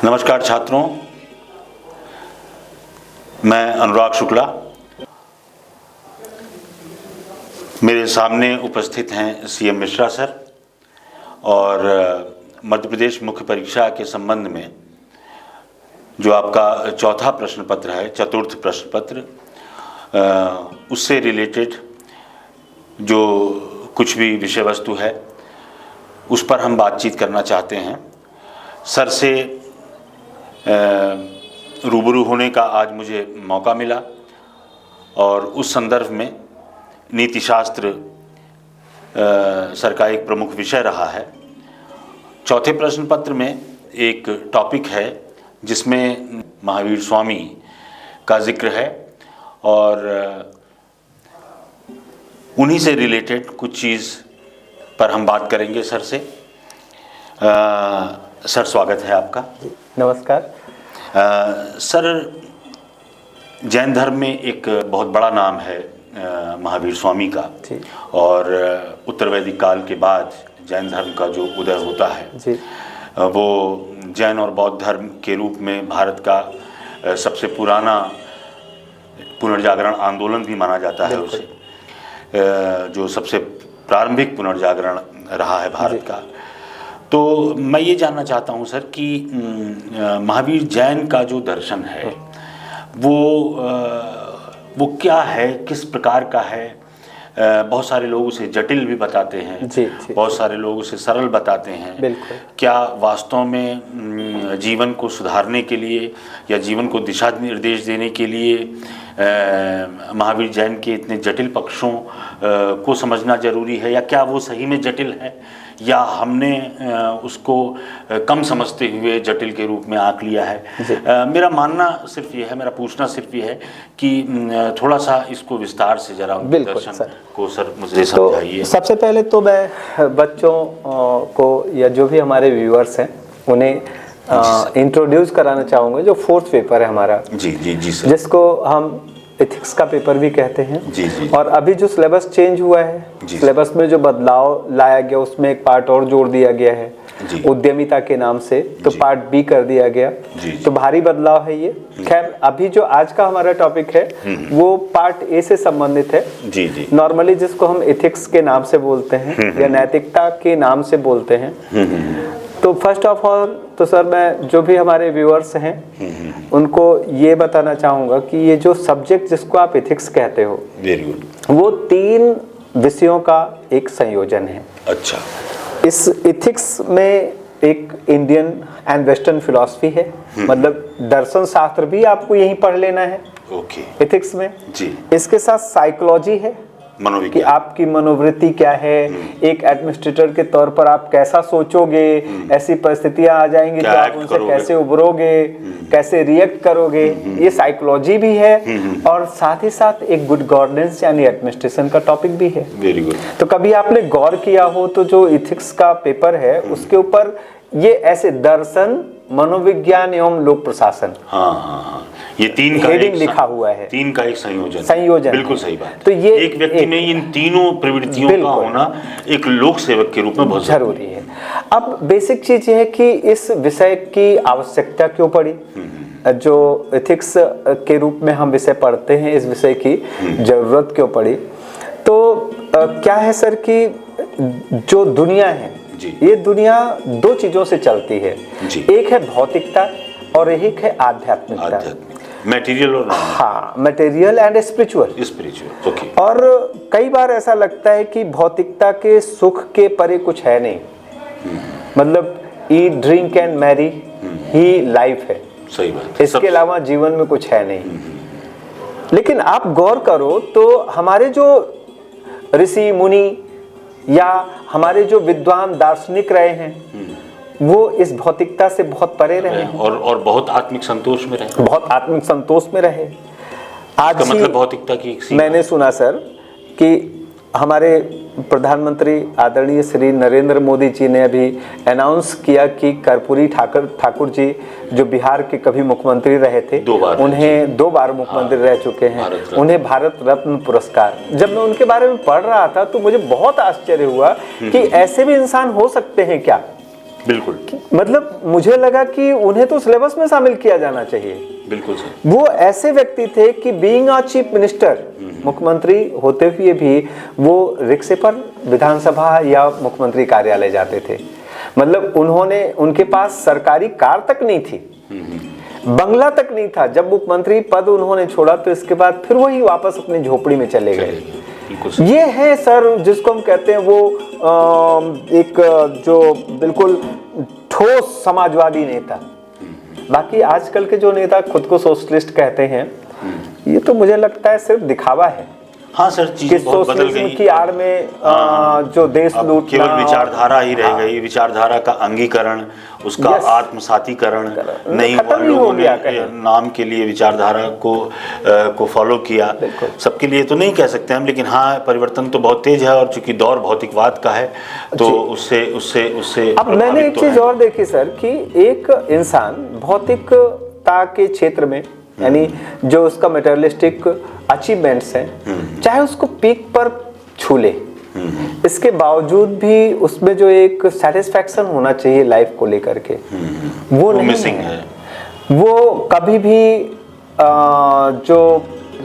नमस्कार छात्रों, मैं अनुराग शुक्ला। मेरे सामने उपस्थित हैं सीएम मिश्रा सर और मध्य प्रदेश मुख्य परीक्षा के संबंध में जो आपका चौथा प्रश्न पत्र है, चतुर्थ प्रश्न पत्र, उससे रिलेटेड जो कुछ भी विषय वस्तु है उस पर हम बातचीत करना चाहते हैं। सर से रूबरू होने का आज मुझे मौका मिला और उस संदर्भ में नीति शास्त्र सर का एक प्रमुख विषय रहा है। चौथे प्रश्न पत्र में एक टॉपिक है जिसमें महावीर स्वामी का जिक्र है और उन्हीं से रिलेटेड कुछ चीज़ पर हम बात करेंगे सर से। सर, स्वागत है आपका। नमस्कार। सर, जैन धर्म में एक बहुत बड़ा नाम है महावीर स्वामी का और उत्तर वैदिक काल के बाद जैन धर्म का जो उदय होता है वो जैन और बौद्ध धर्म के रूप में भारत का सबसे पुराना पुनर्जागरण आंदोलन भी माना जाता है उसे, जो सबसे प्रारंभिक पुनर्जागरण रहा है भारत का। तो मैं ये जानना चाहता हूँ सर कि महावीर जैन का जो दर्शन है वो क्या है, किस प्रकार का है? बहुत सारे लोग उसे जटिल भी बताते हैं, बहुत सारे लोग उसे सरल बताते हैं। क्या वास्तव में जीवन को सुधारने के लिए या जीवन को दिशा निर्देश देने के लिए महावीर जैन के इतने जटिल पक्षों को समझना जरूरी है, या क्या वो सही में जटिल है, या हमने उसको कम समझते हुए जटिल के रूप में आंक लिया है? मेरा मानना सिर्फ ये है, मेरा पूछना सिर्फ ये है कि थोड़ा सा इसको विस्तार से जरा दर्शन को सर मुझे समझाइए। तो सबसे पहले तो मैं बच्चों को या जो भी हमारे व्यूअर्स हैं उन्हें इंट्रोड्यूस कराना चाहूँगा। जो फोर्थ पेपर है हमारा, जी सर, जिसको हम एथिक्स का पेपर भी कहते हैं। जी। और अभी जो सिलेबस चेंज हुआ है, सिलेबस में जो बदलाव लाया गया उसमें एक पार्ट और जोड़ दिया गया है उद्यमिता के नाम से, तो पार्ट बी कर दिया गया। तो भारी बदलाव है ये। खैर, अभी जो आज का हमारा टॉपिक है वो पार्ट ए से संबंधित है। नॉर्मली जिसको हम एथिक्स के नाम से बोलते हैं या नैतिकता के नाम से बोलते हैं। तो फर्स्ट ऑफ ऑल तो सर, मैं जो भी हमारे व्यूअर्स हैं उनको ये बताना चाहूँगा कि ये जो सब्जेक्ट जिसको आप एथिक्स कहते हो, वो 3 विषयों का एक संयोजन है। अच्छा। इस एथिक्स में एक इंडियन एंड वेस्टर्न फिलॉसफी है, मतलब दर्शन शास्त्र भी आपको यहीं पढ़ लेना है एथिक्स में। इसके साथ साइकोलॉजी है कि आपकी मनोवृत्ति क्या है, एक एडमिनिस्ट्रेटर के तौर पर आप कैसा सोचोगे, ऐसी परिस्थितियां आ जाएंगी तो आप उनसे कैसे उबरोगे, कैसे रिएक्ट करोगे, ये साइकोलॉजी भी है। और साथ ही साथ एक गुड गवर्नेंस यानी एडमिनिस्ट्रेशन का टॉपिक भी है। Very good. तो कभी आपने गौर किया हो तो जो एथिक्स का पेपर है उसके ऊपर ये ऐसे दर्शन, मनोविज्ञान एवं लोक प्रशासन, ये 3 का हेडिंग लिखा हुआ है। 3 का एक संयोजन। बिल्कुल सही बात। तो ये एक व्यक्ति में इन तीनों प्रवृत्तियों का होना एक लोक सेवक के रूप में बहुत जरूरी है। अब बेसिक चीज ये है कि इस विषय की आवश्यकता क्यों पड़ी, जो एथिक्स के रूप में हम विषय पढ़ते हैं, इस विषय की जरूरत क्यों पड़ी। तो क्या है सर कि जो दुनिया है ये दुनिया 2 चीजों से चलती है। एक है भौतिकता और एक है आध्यात्मिकता। मटेरियल और मटेरियल एंड स्पिरिचुअल। ओके। और कई बार ऐसा लगता है कि भौतिकता के सुख के परे कुछ है नहीं, मतलब ईट ड्रिंक एंड मैरी ही लाइफ है। सही बात। इसके अलावा जीवन में कुछ है नहीं। लेकिन आप गौर करो तो हमारे जो ऋषि मुनि या हमारे जो विद्वान दार्शनिक रहे हैं वो इस भौतिकता से बहुत परे रहे हैं और बहुत आत्मिक संतोष में रहे। आज मतलब भौतिकता की मैंने सुना सर कि हमारे प्रधानमंत्री आदरणीय श्री नरेंद्र मोदी जी ने अभी अनाउंस किया कि कर्पूरी ठाकुर जी जो बिहार के कभी मुख्यमंत्री रहे थे, उन्हें 2 बार मुख्यमंत्री रह चुके हैं, उन्हें भारत रत्न पुरस्कार। जब मैं उनके बारे में पढ़ रहा था तो मुझे बहुत आश्चर्य हुआ कि ऐसे भी इंसान हो सकते हैं क्या। बिल्कुल। मतलब मुझे लगा कि उन्हें तो सिलेबस में शामिल किया जाना चाहिए। बिल्कुल सर। वो ऐसे व्यक्ति थे कि बीइंग अ चीफ मिनिस्टर, मुख्यमंत्री होते हुए भी वो रिक्शे पर विधानसभा या मुख्यमंत्री कार्यालय जाते थे। मतलब उनके पास सरकारी कार तक नहीं थी, बंगला तक नहीं था। जब मुख्यमंत्री पद उन्होंने छोड़ा तो इसके बाद फिर वही वापस अपनी झोपड़ी में चले गए। ये है सर जिसको हम कहते हैं वो एक जो बिल्कुल ठोस समाजवादी नेता। बाकी आजकल के जो नेता खुद को सोशलिस्ट कहते हैं, ये तो मुझे लगता है सिर्फ दिखावा है। हाँ सर, चीजें बहुत बदल गई की आड़ में जो देश लूट, केवल विचारधारा ही रह गई। विचारधारा का अंगीकरण, उसका आत्मसातीकरण नहीं हुआ। लोगों ने नाम के लिए विचारधारा को फॉलो किया। सबके लिए तो नहीं कह सकते हम, लेकिन हाँ परिवर्तन तो बहुत तेज है, और चूंकि दौर भौतिकवाद का है तो उससे अब मैंने एक चीज और देखी सर कि एक इंसान भौतिकता के क्षेत्र में, यानी जो उसका मटेरियलिस्टिक अचीवमेंट्स हैं, चाहे उसको पीक पर छू ले, इसके बावजूद भी उसमें जो एक सेटिस्फैक्शन होना चाहिए लाइफ को लेकर के, वो नहीं है। वो कभी भी जो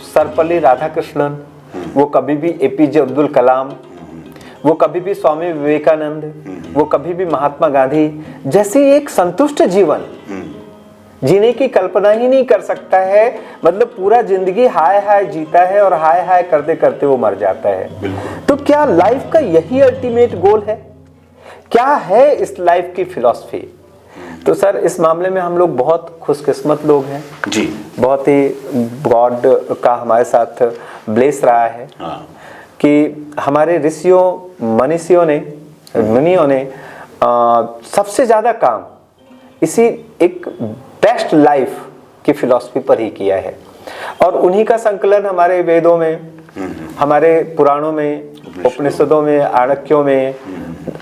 सर्वपल्ली राधाकृष्णन, वो कभी भी एपीजे अब्दुल कलाम, वो कभी भी स्वामी विवेकानंद, वो कभी भी महात्मा गांधी जैसी एक संतुष्ट जीवन जीने की कल्पना ही नहीं कर सकता है। मतलब पूरा जिंदगी हाय हाय जीता है और हाय हाय करते करते वो मर जाता है। तो क्या लाइफ का यही अल्टीमेट गोल है? क्या है इस लाइफ की फिलॉसफी? तो सर इस मामले में हम लोग बहुत खुशकिस्मत लोग हैं जी। बहुत ही गॉड का हमारे साथ ब्लेस रहा है कि हमारे ऋषियों मुनियों ने सबसे ज्यादा काम इसी एक बेस्ट लाइफ की फिलॉसफी पर ही किया है, और उन्हीं का संकलन हमारे वेदों में, हमारे पुराणों में, उपनिषदों में, आरण्यों में,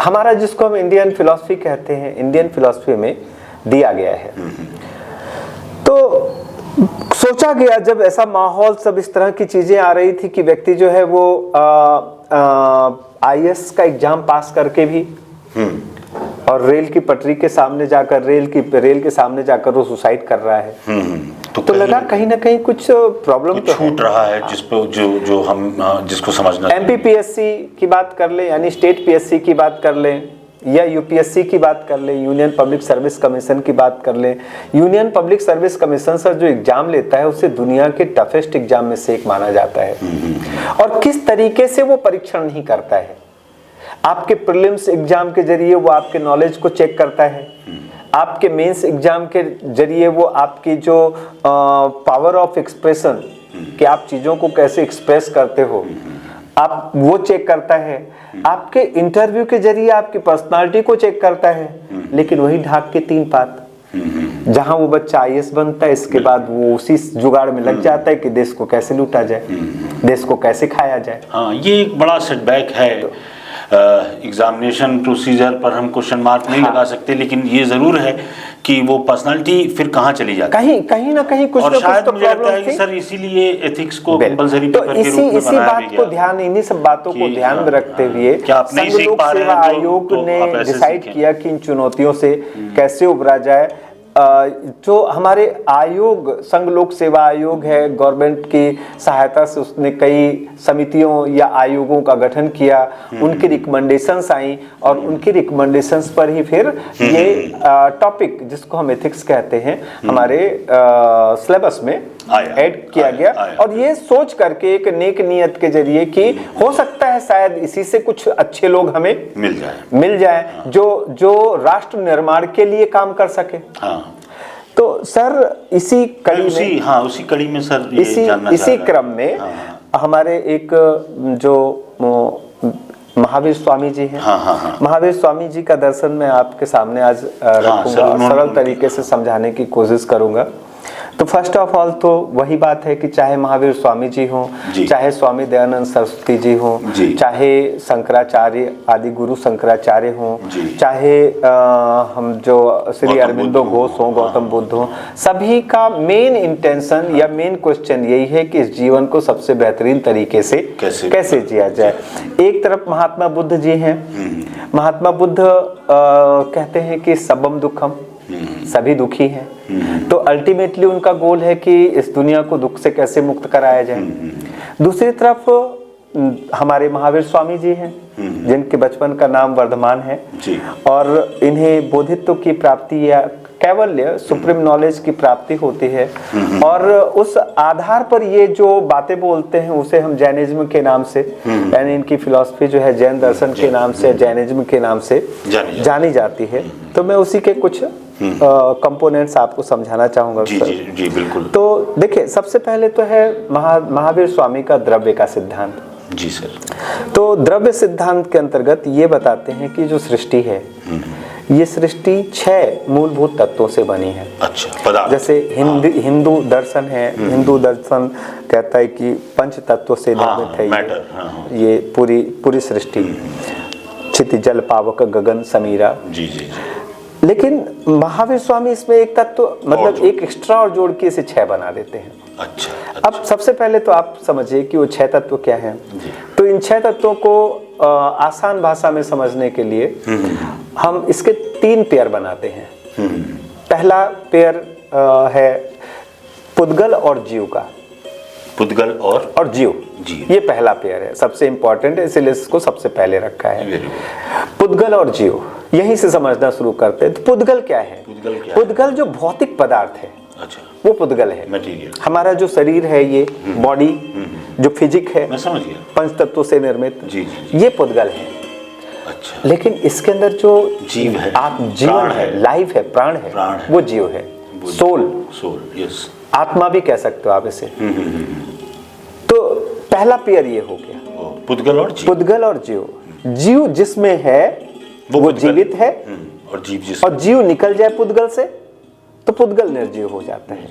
हमारा जिसको हम इंडियन फिलॉसफी कहते हैं, इंडियन फिलॉसफी में दिया गया है। तो सोचा गया जब ऐसा माहौल, सब इस तरह की चीजें आ रही थी कि व्यक्ति जो है वो IAS का एग्जाम पास करके भी और रेल की पटरी के सामने जाकर रेल के सामने जाकर वो सुसाइड कर रहा है, तो लगा कहीं ना कहीं कुछ प्रॉब्लम तो छूट रहा है, जो हम जिसको समझना। MPPSC की बात कर ले, यानी स्टेट PSC की बात कर ले, या UPSC की बात कर ले, यूनियन पब्लिक सर्विस कमीशन की बात कर ले। Union public service commission sir जो एग्जाम लेता है उसे दुनिया के टफेस्ट एग्जाम में से एक माना जाता है। और किस तरीके से वो परीक्षण नहीं करता है, आपके प्रीलिम्स एग्जाम के जरिए वो आपके नॉलेज को चेक करता है, आपके मेंस एग्जाम के जरिए वो आपकी जो पावर ऑफ एक्सप्रेशन, कि आप चीजों को कैसे एक्सप्रेस करते हो, आप वो चेक करता है, आपके इंटरव्यू के जरिए आपकी पर्सनालिटी को चेक करता है। लेकिन वही ढाक के 3 पात, जहां वो बच्चा IAS बनता है, इसके बाद वो उसी जुगाड़ में लग जाता है कि देश को कैसे लूटा जाए, देश को कैसे खाया जाए। हाँ, ये एक बड़ा सेटबैक है। एग्जामिनेशन प्रोसीजर पर हम क्वेश्चन मार्क नहीं लगा सकते, लेकिन ये जरूर है कि वो पर्सनालिटी फिर कहाँ चली जाती है, कहीं ना कहीं कुछ और शायद मुझे लगता है कि सर इसीलिए एथिक्स को कंपलसरी पेपर के रूप में इसी बात को ध्यान, इन्हीं सब बातों को ध्यान में रखते हुए संघ लोक सेवा आयोग ने डिसाइड किया कि इन चुनौतियों से कैसे उबरा जाए। जो हमारे आयोग, संघ लोक सेवा आयोग है, गवर्नमेंट की सहायता से उसने कई समितियों या आयोगों का गठन किया, उनकी रिकमेंडेशंस आई, और उनकी रिकमेंडेशंस पर ही फिर ये टॉपिक जिसको हम एथिक्स कहते हैं हमारे सिलेबस में ऐड किया गया। और ये सोच करके एक नेक नियत के जरिए कि हो सकता है शायद इसी से कुछ अच्छे लोग हमें मिल जाए जो राष्ट्र निर्माण के लिए काम कर सके। तो सर इसी कड़ी में सर इसी क्रम में हमारे एक जो महावीर स्वामी जी हैं, महावीर स्वामी जी का दर्शन मैं आपके सामने आज रखूंगा, सरल तरीके से समझाने की कोशिश करूंगा। तो फर्स्ट ऑफ ऑल तो वही बात है कि चाहे महावीर स्वामी जी हों, चाहे स्वामी दयानंद सरस्वती जी हों, चाहे शंकराचार्य आदि गुरु शंकराचार्य हों, चाहे हम जो श्री अरविंदो घोष हों, गौतम बुद्ध हों, सभी का मेन इंटेंशन या मेन क्वेश्चन यही है कि इस जीवन को सबसे बेहतरीन तरीके से कैसे जिया जाए। एक तरफ महात्मा बुद्ध जी हैं। महात्मा बुद्ध कहते हैं कि सबम दुखम, सभी दुखी हैं। तो अल्टीमेटली उनका गोल है कि इस दुनिया को दुख से कैसे मुक्त कराया जाए। दूसरी तरफ हमारे महावीर स्वामी जी हैं, जिनके बचपन का नाम वर्धमान है और इन्हें बोधित्व की प्राप्ति या कैवल्य सुप्रीम नॉलेज की प्राप्ति होती है और उस आधार पर ये जो बातें बोलते हैं उसे हम जैनिज्म के नाम से, यानी इनकी फिलॉसफी जो है जैन दर्शन के नाम से, जैनिज्म के नाम से जानी जाती है। तो मैं उसी के कुछ कंपोनेंट्स आपको समझाना चाहूंगा। जी बिल्कुल। तो देखिए, सबसे पहले तो है महावीर स्वामी का द्रव्य का सिद्धांत। जी सर। तो द्रव्य सिद्धांत के अंतर्गत ये बताते हैं कि जो सृष्टि है, ये सृष्टि 6 मूलभूत तत्वों से बनी है। अच्छा, पदार्थ। जैसे हिंदू दर्शन है, हिंदू दर्शन कहता है कि पंच तत्वों से निर्मित है ये पूरी सृष्टि, क्षिति जल पावक गगन समीरा। जी। लेकिन महावीर स्वामी इसमें एक तत्व मतलब एक एक्स्ट्रा और जोड़ के इसे 6 बना देते हैं। अच्छा। अब सबसे पहले तो आप समझिए कि वो 6 तत्व क्या हैं। तो इन 6 तत्वों को आसान भाषा में समझने के लिए हम इसके 3 पेयर बनाते हैं। पहला पेयर है पुद्गल और जीव का। पुद्गल और जीव, ये पहला पेयर है, सबसे इंपॉर्टेंट है, इसलिए इसको सबसे पहले रखा है। पुद्गल और जीव, यहीं से समझना शुरू करते हैं। तो पुद्गल क्या है? पुद्गल जो भौतिक पदार्थ है, अच्छा, वो पुद्गल है। मटेरियल, हमारा जो शरीर है, ये बॉडी जो फिजिक है, मैं समझ गया, 5 तत्वों से निर्मित, जी। ये पुद्गल है। अच्छा। लेकिन इसके अंदर जो जीव है, जीवन है, लाइफ है, प्राण है, वो जीव है, सोल, यस, आत्मा भी कह सकते हो आप इसे। तो पहला पेयर ये हो गया, पुद्गल और जीव। जीव जिसमें है वो जीवित है, और जीव निकल जाए पुद्गल से तो पुद्गल निर्जीव हो जाता है।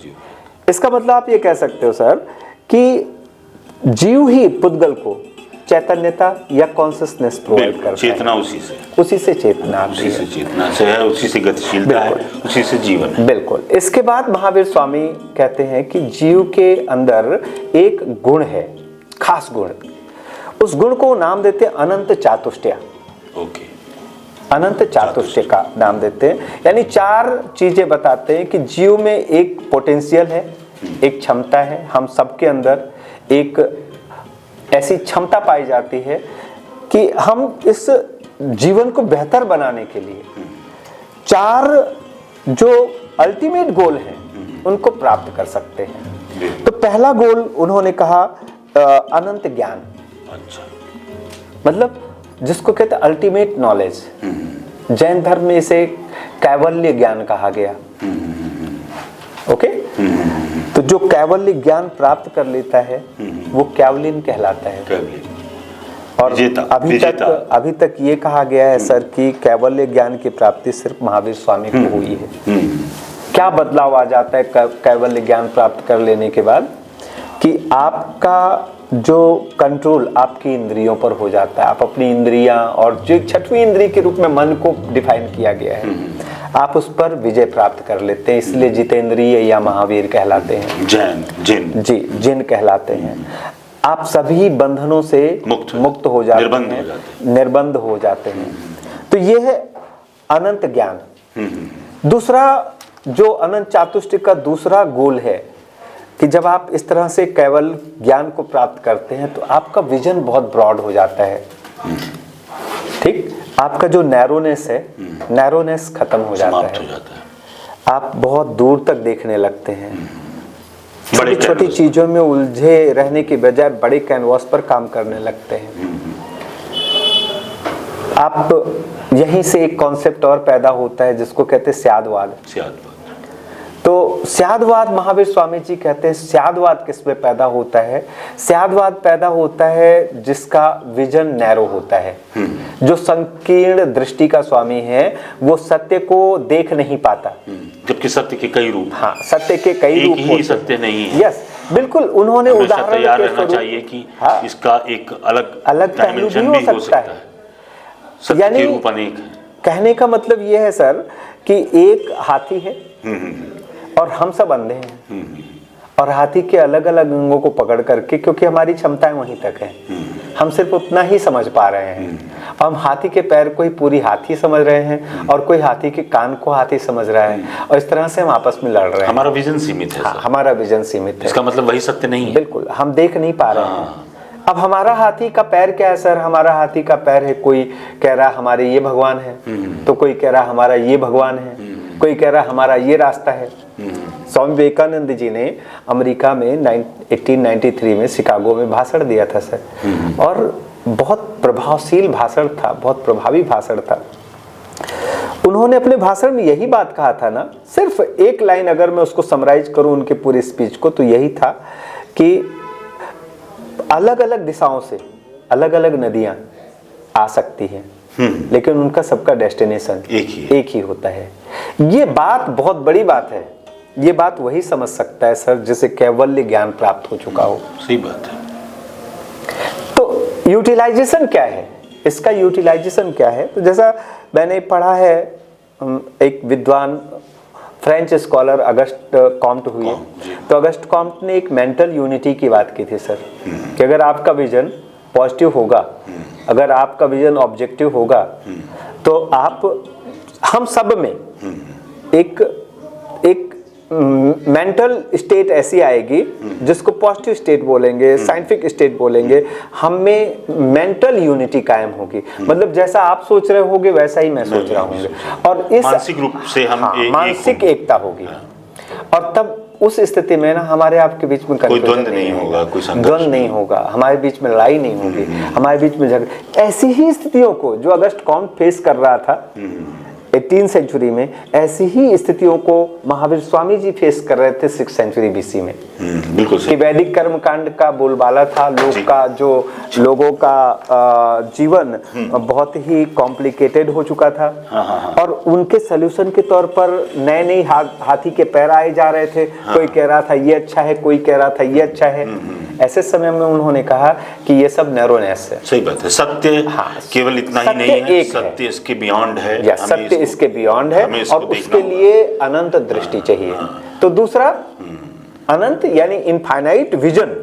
इसका मतलब आप ये कह सकते हो सर कि जीव ही पुद्गल को चैतन्यता या कॉन्शियसनेस प्रोवाइड करता है। चेतना उसी से चेतना से है, उसी से गतिशीलता है, उसी से जीवन है। बिल्कुल। इसके बाद महावीर स्वामी कहते हैं कि जीव के अंदर एक गुण है, खास गुण। उस गुण को नाम देते हैं अनंत चातुष्टय। ओके, अनंत चातुष्टय का नाम देते हैं। यानी 4 चीजें बताते हैं कि जीव में एक पोटेंशियल है, एक क्षमता है। हम सबके अंदर एक ऐसी क्षमता पाई जाती है कि हम इस जीवन को बेहतर बनाने के लिए 4 जो अल्टीमेट गोल हैं उनको प्राप्त कर सकते हैं। तो पहला गोल उन्होंने कहा अनंत ज्ञान। अच्छा, मतलब जिसको कहते हैं अल्टीमेट नॉलेज। जैन धर्म में इसे कैवल्य ज्ञान कहा गया। ओके, तो जो कैवल्य ज्ञान प्राप्त कर लेता है वो कैवलिन कहलाता है। और अभी तक ये कहा गया है सर कि कैवल्य ज्ञान की प्राप्ति सिर्फ महावीर स्वामी को हुई है। क्या बदलाव आ जाता है कैवल्य ज्ञान प्राप्त कर लेने के बाद? कि आपका जो कंट्रोल आपकी इंद्रियों पर हो जाता है। आप अपनी इंद्रियां, और जो 6वीं इंद्रिय के रूप में मन को डिफाइन किया गया है, आप उस पर विजय प्राप्त कर लेते हैं। इसलिए जितेंद्रिय या महावीर कहलाते हैं। जिन कहलाते हैं। आप सभी बंधनों से मुक्त हो जाते हैं, निर्बंध हो जाते हैं। तो ये है अनंत ज्ञान। दूसरा जो अनंत चातुष्टय का दूसरा गोल है कि जब आप इस तरह से केवल ज्ञान को प्राप्त करते हैं तो आपका विजन बहुत ब्रॉड हो जाता है। ठीक, आपका जो नैरोनेस है, नैरोनेस खत्म हो जाता है। आप बहुत दूर तक देखने लगते हैं। छोटी छोटी चीजों में उलझे रहने की बजाय बड़े कैनवास पर काम करने लगते हैं। आप यहीं से एक कॉन्सेप्ट और पैदा होता है जिसको कहते हैं स्यादवाद। तो स्यादवाद, महावीर स्वामी जी कहते हैं स्यादवाद किस में पैदा होता है? स्यादवाद पैदा होता है जिसका विजन नैरो होता है। जो संकीर्ण दृष्टि का स्वामी है वो सत्य को देख नहीं पाता। जबकि सत्य के कई रूप। हाँ, सत्य के कई रूप ही सत्य नहीं है। यस, बिल्कुल। उन्होंने उदाहरण तैयार रहना चाहिए कि इसका एक अलग डायमेंशन भी हो सकता है। सत्य के रूप अनेक है। कहने का मतलब ये है सर कि एक हाथी है और हम सब अंधे हैं, और हाथी के अलग अलग अंगों को पकड़ करके, क्योंकि हमारी क्षमताएं वहीं तक है, हम सिर्फ उतना ही समझ पा रहे हैं। हम हाथी के पैर को ही पूरी हाथी समझ रहे हैं और कोई हाथी के कान को हाथी समझ रहा है, और इस तरह से हम आपस में लड़ रहे हैं। हमारा विजन सीमित है। हमारा विजन सीमित है। इसका मतलब वही सत्य नहीं है। बिल्कुल, हम देख नहीं पा रहे हैं। अब हमारा हाथी का पैर क्या है सर? हमारा हाथी का पैर है, कोई कह रहा हमारे ये भगवान है, तो कोई कह रहा हमारा ये भगवान है, कोई कह रहा हमारा ये रास्ता है। स्वामी विवेकानंद जी ने अमेरिका में 1893 में शिकागो में भाषण दिया था सर, और बहुत प्रभावशील भाषण था, बहुत प्रभावी भाषण था। उन्होंने अपने भाषण में यही बात कहा था ना, सिर्फ एक लाइन अगर मैं उसको समराइज करूं उनके पूरे स्पीच को, तो यही था कि अलग अलग दिशाओं से अलग अलग नदियां आ सकती हैं, लेकिन उनका सबका डेस्टिनेशन एक ही होता है। ये बात बहुत बड़ी बात है। ये बात वही समझ सकता है सर जिसे कैवल्य ज्ञान प्राप्त हो चुका हो। सही बात है। तो यूटिलाइजेशन क्या है इसका? यूटिलाइजेशन क्या है? तो जैसा मैंने पढ़ा है, एक विद्वान फ्रेंच स्कॉलर अगस्ट कॉम्ट हुए, तो अगस्ट कॉम्ट ने एक मेंटल यूनिटी की बात की थी सर, कि अगर आपका विजन पॉजिटिव होगा, अगर आपका विजन ऑब्जेक्टिव होगा, तो आप हम सब में एक मेंटल स्टेट ऐसी आएगी जिसको पॉजिटिव स्टेट बोलेंगे, साइंटिफिक स्टेट बोलेंगे। हम में मेंटल यूनिटी कायम होगी, मतलब जैसा आप सोच रहे होगे वैसा ही मैं सोच रहा हूँ, और इस मानसिक रूप से हम मानसिक एकता होगी। और तब उस स्थिति में ना हमारे आपके बीच में कोई द्वंद्व नहीं होगा, कोई द्वंद्व नहीं होगा, हमारे बीच में लड़ाई नहीं होगी, हमारे बीच में झगड़ा। ऐसी ही स्थितियों को जो अगस्ट कॉम्ट फेस कर रहा था 18th सेंचुरी में, ऐसी ही स्थितियों को महावीर स्वामी जी फेस कर रहे थे 6th सेंचुरी बीसी में। बिल्कुल कि वैदिक कर्मकांड का बोलबाला था, लोगों का जीवन बहुत ही कॉम्प्लिकेटेड हो चुका था, और उनके सलूशन के तौर पर नए नए हाथी के पैर आए जा रहे थे। कोई कह रहा था ये अच्छा है, कोई कह रहा था ये अच्छा है। ऐसे समय में उन्होंने कहा कि ये सब नैरोनेस है। सही बात है। सत्य केवल इतना ही नहीं है, सत्य इसके बियॉन्ड है। सत्य इसके बियॉन्ड है, और उसके लिए अनंत दृष्टि चाहिए। तो दूसरा अनंत यानी इनफाइनाइट विजन।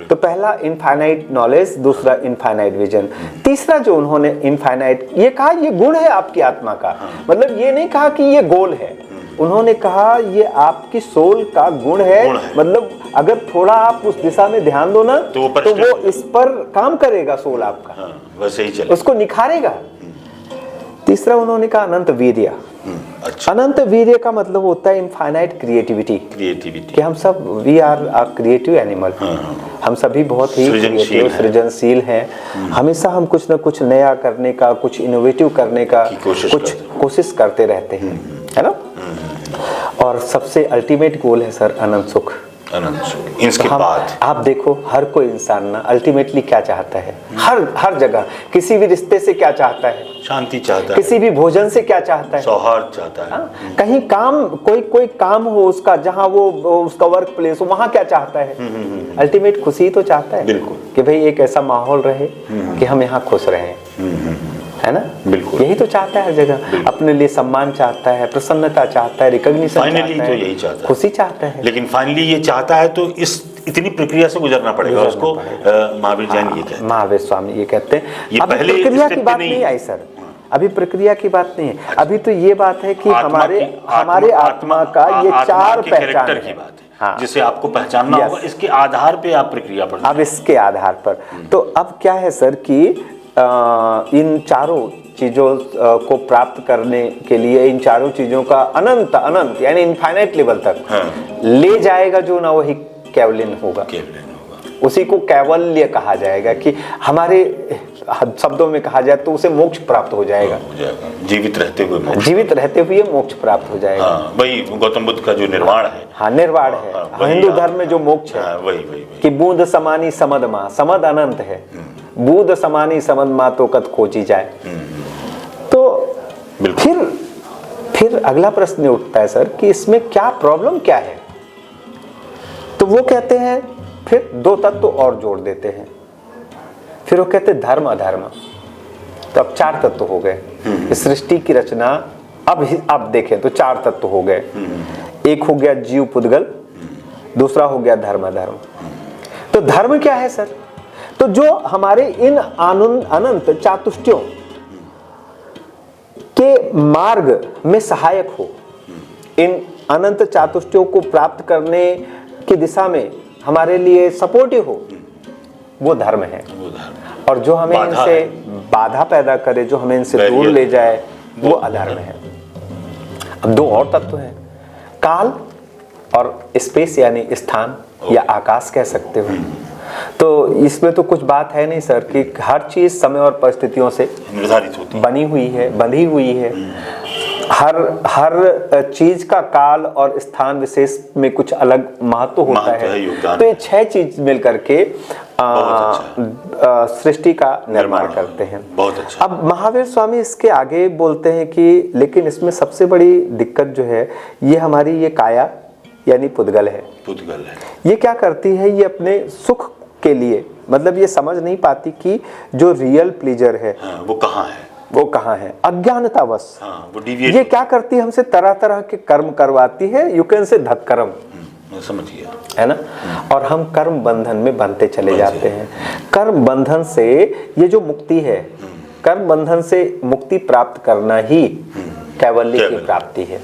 तो पहला इनफाइनाइट नॉलेज, दूसरा इनफाइनाइट विजन, तीसरा जो उन्होंने इनफाइनाइट ये कहा, ये गुण है आपकी आत्मा का। मतलब ये नहीं कहा कि ये गोल है, उन्होंने कहा ये आपकी सोल का गुण है। मतलब अगर थोड़ा आप उस दिशा में ध्यान दो ना, तो वो इस पर काम करेगा, सोल आपका वैसे ही चलेगा, उसको निखारेगा। तीसरा उन्होंने कहा अनंत वीर्य। अनंत वीर्य का मतलब होता है इनफाइनाइट क्रिएटिविटी, कि हम सब वी आर क्रिएटिव एनिमल। हम सभी बहुत ही सृजनशील हैं। हमेशा हम कुछ न कुछ नया करने का, कुछ इनोवेटिव करने का कोशिश करते रहते हैं, है ना। और सबसे अल्टीमेट गोल है सर अनंत सुख। इसके बाद आप देखो, हर कोई इंसान ना अल्टीमेटली क्या चाहता है, हर जगह किसी भी रिश्ते से क्या चाहता है, शांति चाहता है, किसी भी भोजन से क्या चाहता है, सौहार्द चाहता है। कहीं काम, कोई काम हो उसका, जहां वो उसका वर्क प्लेस हो, वहां क्या चाहता है? अल्टीमेट खुशी तो चाहता है, बिल्कुल, कि भाई एक ऐसा माहौल रहे कि हम यहाँ खुश रहें, है ना। बिल्कुल, यही तो चाहता है हर जगह। अपने लिए सम्मान चाहता है, प्रसन्नता चाहता है, रिकॉग्निशन चाहता है, तो यही चाहता है, खुशी चाहता है। लेकिन फाइनली ये चाहता है तो इतनी प्रक्रिया से गुजरना पड़ेगा उसको। महावीर जैन ये कहते हैं, महावीर स्वामी ये कहते हैं। ये अभी पहले प्रक्रिया की बात नहीं आई सर, अभी प्रक्रिया की बात नहीं है। अभी तो ये बात है कि हमारे आत्मा का ये 4 पहचान की बात है, जिसे आपको पहचानना होगा। इसके आधार पे आप प्रक्रिया पर, अब इसके आधार पर तो अब क्या है सर कि इन चारों चीजों को प्राप्त करने के लिए, इन चारों चीजों का अनंत यानी इनफाइनाइट लेवल तक ले जाएगा जो ना, वही कैवल्य होगा। उसी को कैवल्य कहा जाएगा, कि हमारे शब्दों में कहा जाए तो उसे मोक्ष प्राप्त हो जाएगा। जीवित रहते हुए मोक्ष प्राप्त हो जाएगा। वही गौतम बुद्ध का जो निर्वाण है। हाँ, निर्वाण है। हिंदू धर्म में जो मोक्ष है, वही कि बूंद समानी समद माँ, समद अनंत है, बूंद समानी समद माँ तो कद खोजी जाए। तो फिर अगला प्रश्न उठता है सर कि इसमें क्या प्रॉब्लम क्या है। तो वो कहते हैं, फिर 2 तत्व और जोड़ देते हैं, फिर वो कहते हैं धर्म अधर्म। तो अब 4 तत्व हो गए इस सृष्टि की रचना। अब देखें तो 4 तत्व हो गए। एक हो गया जीव पुद्गल, दूसरा हो गया धर्म अधर्म। तो धर्म क्या है सर? तो जो हमारे इन अनंत चातुष्टयों के मार्ग में सहायक हो, इन अनंत चातुष्टयों को प्राप्त करने की दिशा में हमारे लिए सपोर्टिव हो, वो धर्म है। और जो हमें इनसे बाधा पैदा करे, जो हमें इनसे दूर ले जाए, वो अधर्म है। अब 2 और तत्व हैं, काल और स्पेस यानी स्थान या आकाश कह सकते हो। तो इसमें तो कुछ बात है नहीं सर कि हर चीज समय और परिस्थितियों से निर्धारित होती है, बनी हुई है, बंधी हुई है। हर चीज का काल और स्थान विशेष में कुछ अलग महत्व होता है। तो ये 6 चीज मिलकर के सृष्टि का निर्माण करते हैं। बहुत अच्छा। अब महावीर स्वामी इसके आगे बोलते हैं कि लेकिन इसमें सबसे बड़ी दिक्कत जो है, ये हमारी ये काया यानी पुद्गल है। ये क्या करती है, ये अपने सुख के लिए, मतलब ये समझ नहीं पाती कि जो रियल प्लेजर है वो कहाँ है, वो कहाँ है। अज्ञानतावश ये क्या करती है, हमसे तरह तरह के कर्म करवाती है। यू कैन से धत्कर्म, समझिए, है ना। और हम कर्म बंधन में बंधते चले जाते हैं। कर्म बंधन से ये जो मुक्ति है, कर्म बंधन से मुक्ति प्राप्त करना ही कैवल्य की प्राप्ति है।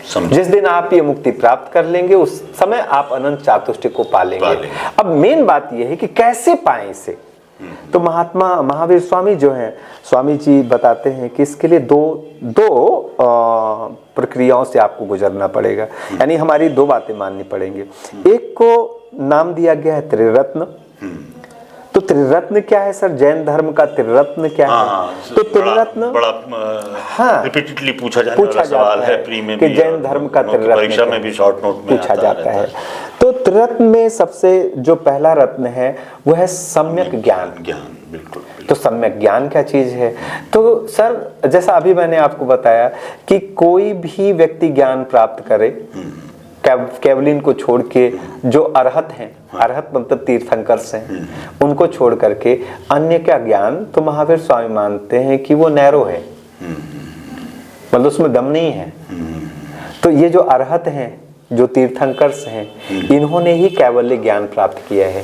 जिस दिन आप ये मुक्ति प्राप्त कर लेंगे, उस समय आप अनंत चातुष्टय को पालेंगे। अब मेन बात यह है कि कैसे पाएं इसे। तो महावीर स्वामी जो हैं, स्वामी जी बताते हैं कि इसके लिए दो प्रक्रियाओं से आपको गुजरना पड़ेगा, यानी हमारी 2 बातें माननी पड़ेंगी। एक को नाम दिया गया है त्रिरत्न। तो त्रिरत्न क्या है सर? जैन धर्म का त्रिरत्न क्या है? तो त्रिरत्न बड़ा रिपीटेडली पूछा जाता है प्री में कि जैन धर्म का त्रिरत्न परीक्षा में भी शॉर्ट नोट में पूछा जाता है। तो त्रिरत्न में सबसे जो पहला रत्न है वो है सम्यक ज्ञान। बिल्कुल। तो सम्यक ज्ञान क्या चीज है? तो सर जैसा अभी मैंने आपको बताया कि कोई भी व्यक्ति ज्ञान प्राप्त करे, केवलिन को छोड़ के, जो अरहत हैं, अरहत मतलब तीर्थंकर्स हैं, उनको छोड़ करके अन्य का ज्ञान, तो महावीर स्वामी मानते हैं कि वो नैरो है, मतलब उसमें दम नहीं है। तो ये जो अरहत हैं, जो तीर्थंकर्स हैं, इन्होंने ही कैवल्य ज्ञान प्राप्त किया है।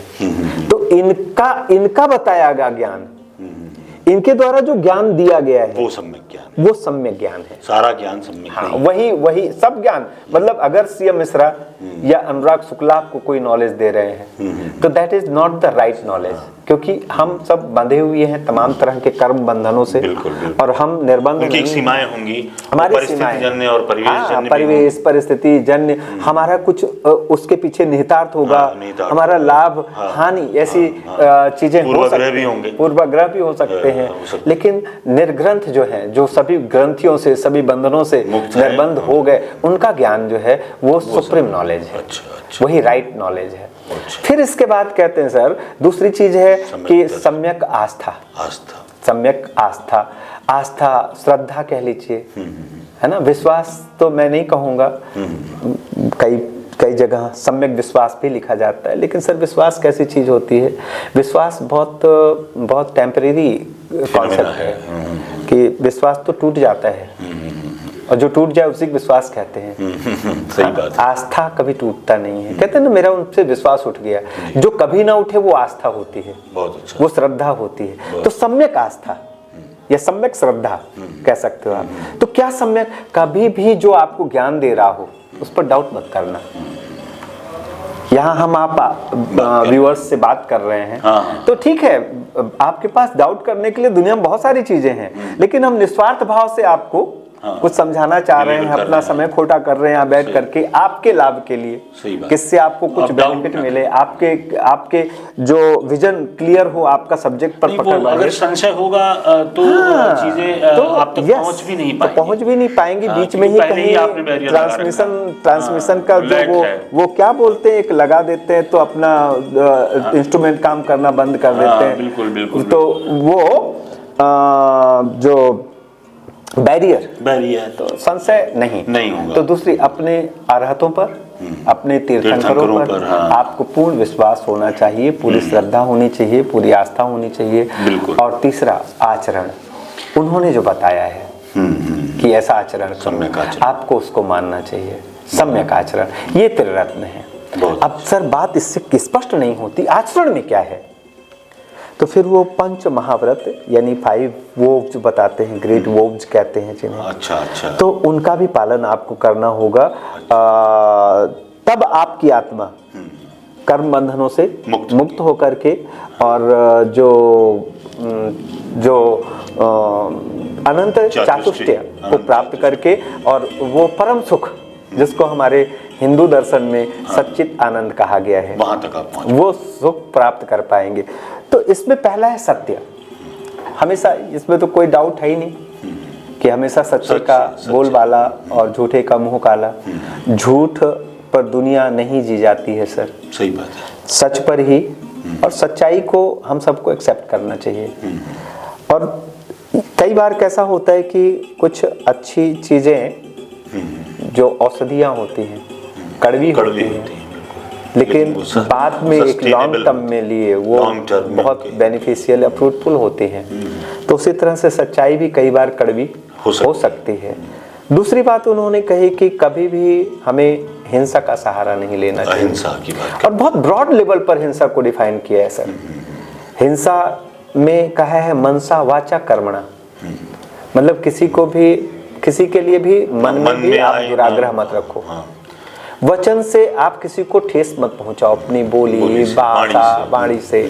तो इनका बताया गया ज्ञान, इनके द्वारा जो ज्ञान दिया गया है, वो सम्यक ज्ञान है। सारा ज्ञान सम्यक। हाँ, वही सब ज्ञान। मतलब अगर सीएम मिश्रा या अनुराग शुक्ला आपको कोई नॉलेज दे रहे हैं, तो that is not the right knowledge, क्योंकि हम सब बंधे हुए हैं तमाम तरह के कर्म बंधनों से। और हम निर्बंध नहीं, सीमाएं होंगी, हमारी सीमाएं और परिवेश परिस्थिति जन्य, हमारा कुछ उसके पीछे निहितार्थ होगा, हमारा लाभ हानि, ऐसी चीजें हो सकती हैं, पूर्वाग्रह भी हो सकते हैं। लेकिन निर्ग्रंथ जो है, जो सभी ग्रंथियों से, सभी बंधनों से निर्बंध हो गए, उनका ज्ञान जो है वो सुप्रीम नॉलेज है। वही राइट नॉलेज है। फिर इसके बाद कहते हैं सर, दूसरी चीज है कि सम्यक आस्था। सम्यक आस्था श्रद्धा कह लीजिए, है ना। विश्वास तो मैं नहीं कहूंगा, कई जगह सम्यक विश्वास भी लिखा जाता है, लेकिन सर विश्वास कैसी चीज होती है? विश्वास बहुत टेम्परेरी कॉन्सेप्ट है कि विश्वास तो टूट जाता है, और जो टूट जाए उसी को विश्वास कहते हैं। सही बात। आस्था कभी टूटता नहीं है। कहते हैं ना, मेरा उनसे विश्वास उठ गया। जो कभी ना उठे वो आस्था होती है, बहुत अच्छा, वो श्रद्धा होती है। तो सम्यक आस्था या सम्यक श्रद्धा कह सकते हो आप। तो क्या सम्यक, कभी भी जो आपको ज्ञान दे रहा हो उस पर डाउट मत करना। यहाँ हम आप व्यूअर्स से बात कर रहे हैं, तो ठीक है, आपके पास डाउट करने के लिए दुनिया में बहुत सारी चीजें हैं, लेकिन हम निस्वार्थ भाव से आपको कुछ समझाना चाह रहे हैं, अपना समय खोटा कर रहे हैं यहाँ बैठ करके आपके लाभ के लिए, किससे आपको कुछ बेनिफिट मिले, आपके जो विजन क्लियर हो, आपका सब्जेक्ट पर पकड़ लगे। अगर संशय होगा तो चीजें आप तक पहुंच भी नहीं पाएंगी। बीच में ही कहीं ट्रांसमिशन का जो वो क्या बोलते हैं, एक लगा देते हैं तो अपना इंस्ट्रूमेंट काम करना बंद कर देते हैं। बिल्कुल। तो वो जो बैरियर तो संशय नहीं होगा। तो दूसरी अपने अरहतों पर, अपने तीर्थंकरों पर हाँ। आपको पूर्ण विश्वास होना चाहिए, पूरी श्रद्धा होनी चाहिए, पूरी आस्था होनी चाहिए। और तीसरा आचरण, उन्होंने जो बताया है कि ऐसा आचरण करो, आपको उसको मानना चाहिए। सम्यक आचरण, ये त्रिरत्न है। अब सर बात इससे स्पष्ट नहीं होती, आचरण में क्या है? तो फिर वो पंच महाव्रत यानी 5 वोव्स बताते हैं, ग्रेट वोव्स कहते हैं जिन्हें। अच्छा। तो उनका भी पालन आपको करना होगा। तब आपकी आत्मा कर्म बंधनों से मुक्त होकर के और जो अनंत चातुष्टय को प्राप्त करके और वो परम सुख जिसको हमारे हिंदू दर्शन में सच्चित आनंद कहा गया है, वहां तक आप पहुंच, वो सुख प्राप्त कर पाएंगे। तो इसमें पहला है सत्य। हमेशा इसमें तो कोई डाउट है ही नहीं कि हमेशा सत्य का बोलबाला और झूठे का मुंह काला। झूठ पर दुनिया नहीं जी जाती है सर, सही बात है। सच पर ही, और सच्चाई को हम सबको एक्सेप्ट करना चाहिए। और कई बार कैसा होता है कि कुछ अच्छी चीजें जो औषधियां होती हैं कड़वी होती हैं, लेकिन बाद में एक लॉन्ग टर्म में लिए वो बहुत बेनिफिशियल या फ्रूटफुल होते हैं। तो उसी तरह से सच्चाई भी कई बार कड़वी हो सकती है। दूसरी बात उन्होंने कही कि कभी भी हमें हिंसा का सहारा नहीं लेना चाहिए। अहिंसा की बात, और बहुत ब्रॉड लेवल पर हिंसा को डिफाइन किया है सर। हिंसा में कहा है मनसा वाचा कर्मणा, मतलब किसी के लिए भी मन में भी आप दुराग्रह मत रखो। वचन से आप किसी को ठेस मत पहुंचाओ, अपनी बोली वाणी से।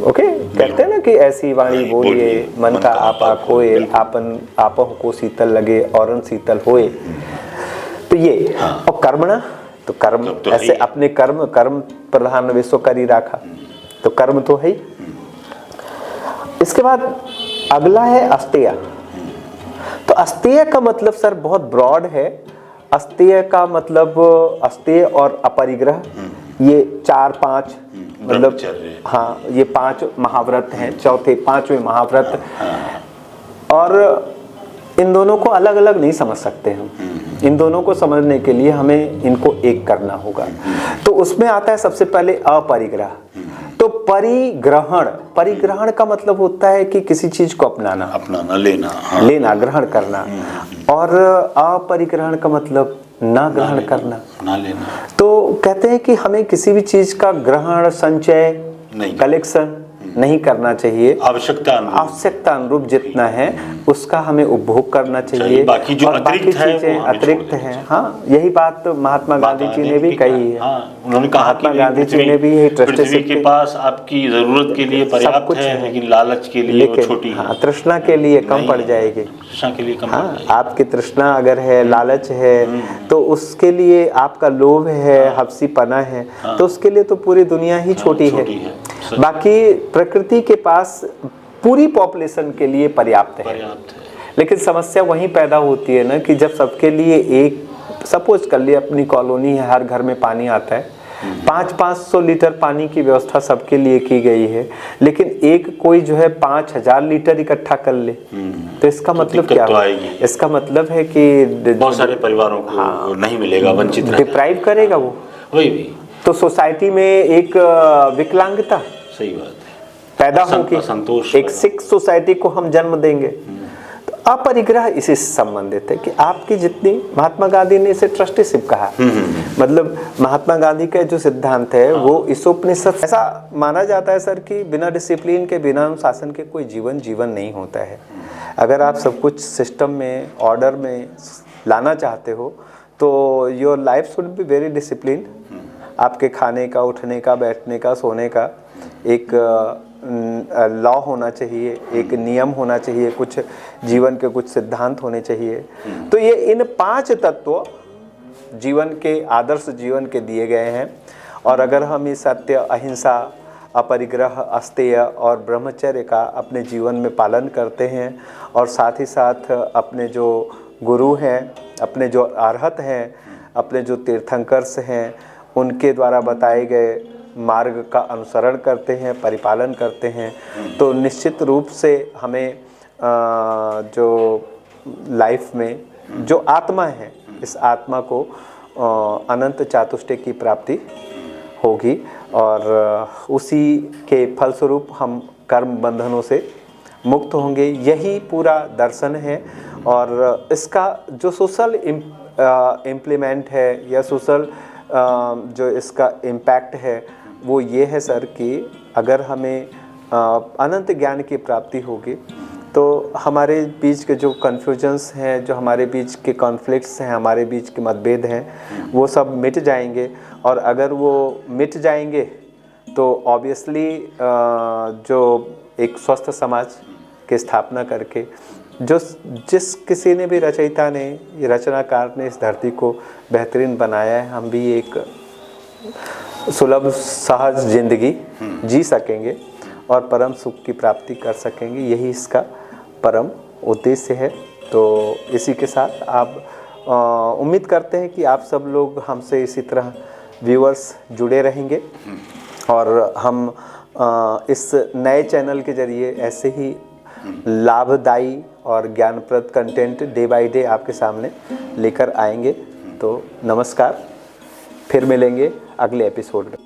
ओके, कहते हैं ना कि ऐसी वाणी बोलिए मन का आपा खोए, आपन आपह को शीतल लगे औरन शीतल होए। तो ये और कर्मणा, तो कर्म तो ऐसे अपने कर्म प्रधान विश्व करी राखा, तो कर्म तो है ही। इसके बाद अगला है अस्तेय। तो अस्तेय का मतलब सर बहुत ब्रॉड है। अस्तेय का मतलब अस्तेय और अपरिग्रह, ये 4-5 मतलब हाँ, ये 5 महाव्रत हैं, 5वें महाव्रत। और इन दोनों को अलग अलग नहीं समझ सकते हम। इन दोनों को समझने के लिए हमें इनको एक करना होगा। तो उसमें आता है सबसे पहले अपरिग्रह। तो परिग्रहण का मतलब होता है कि किसी चीज को अपनाना, लेना, ग्रहण करना। और अपरिग्रहण का मतलब ना ग्रहण करना, ना लेना। तो कहते हैं कि हमें किसी भी चीज का ग्रहण, संचय, कलेक्शन नहीं करना चाहिए। आवश्यकता अनुरूप जितना है उसका हमें उपभोग करना चाहिए। बाकी जो अतिरिक्त है हाँ, यही बात महात्मा गांधी जी ने भी कही है। उन्होंने कहा महात्मा गांधी जी ने भी यही ट्रस्टीशिप के पास आपकी जरूरत के लिए पर्याप्त है, लेकिन लालच के लिए वो छोटी है। तृष्णा के लिए कम पड़ जाएगी। तृष्णा के लिए कम पड़ जाएगी। आपकी तृष्णा अगर है, लालच है, तो उसके लिए आपका लोभ है, हफ्सीपना है, तो उसके लिए तो पूरी दुनिया ही छोटी है। बाकी प्रकृति के पास पूरी पॉपुलेशन के लिए पर्याप्त है। लेकिन समस्या वहीं पैदा होती है ना कि जब सबके लिए एक, सपोज कर लिए अपनी कॉलोनी है, हर घर में पानी आता है, 500 लीटर पानी की व्यवस्था सबके लिए की गई है, लेकिन एक कोई जो है 5000 लीटर इकट्ठा कर ले, तो इसका मतलब क्या है? इसका मतलब है कि बहुत सारे परिवारों को नहीं मिलेगा, वंचित डिप्राइव करेगा वो। वही तो सोसाइटी में एक विकलांगता, सही बात है, पैदा होगी, एक सिक सोसाइटी को हम जन्म देंगे। तो अपरिग्रह इसी से संबंधित है कि आपकी जितनी, महात्मा गांधी ने इसे ट्रस्टीशिप कहा। मतलब महात्मा गांधी का जो सिद्धांत है वो ईसोपनिषद, ऐसा माना जाता है सर कि बिना डिसिप्लिन के, बिना अनुशासन के कोई जीवन नहीं होता है। अगर आप सब कुछ सिस्टम में, ऑर्डर में लाना चाहते हो तो your life should be very discipline. आपके खाने का, उठने का, बैठने का, सोने का एक लॉ होना चाहिए, एक नियम होना चाहिए, कुछ जीवन के कुछ सिद्धांत होने चाहिए। तो ये इन 5 तत्व जीवन के, आदर्श जीवन के दिए गए हैं। और अगर हम ये सत्य, अहिंसा, अपरिग्रह, अस्तेय और ब्रह्मचर्य का अपने जीवन में पालन करते हैं, और साथ ही साथ अपने जो गुरु हैं, अपने जो अरहत हैं, अपने जो तीर्थंकर्स हैं, उनके द्वारा बताए गए मार्ग का अनुसरण करते हैं, परिपालन करते हैं, तो निश्चित रूप से हमें जो लाइफ में जो आत्मा है, इस आत्मा को अनंत चातुष्टय की प्राप्ति होगी और उसी के फलस्वरूप हम कर्म बंधनों से मुक्त होंगे। यही पूरा दर्शन है और इसका जो सोशल इम्प्लीमेंट है या सोशल जो इसका इम्पैक्ट है वो ये है सर कि अगर हमें अनंत ज्ञान की प्राप्ति होगी तो हमारे बीच के जो कन्फ्यूजन्स हैं, जो हमारे बीच के कॉन्फ्लिक्ट्स हैं, हमारे बीच के मतभेद हैं, वो सब मिट जाएंगे। और अगर वो मिट जाएंगे तो ऑब्वियसली जो एक स्वस्थ समाज की स्थापना करके जिस किसी ने भी रचयिता ने, रचनाकार ने इस धरती को बेहतरीन बनाया है, हम भी एक सुलभ सहज जिंदगी जी सकेंगे और परम सुख की प्राप्ति कर सकेंगे। यही इसका परम उद्देश्य है। तो इसी के साथ आप उम्मीद करते हैं कि आप सब लोग हमसे इसी तरह व्यूअर्स जुड़े रहेंगे और हम इस नए चैनल के जरिए ऐसे ही लाभदायी और ज्ञानप्रद कंटेंट डे बाय डे आपके सामने लेकर आएंगे। तो नमस्कार, फिर मिलेंगे अगले एपिसोड में।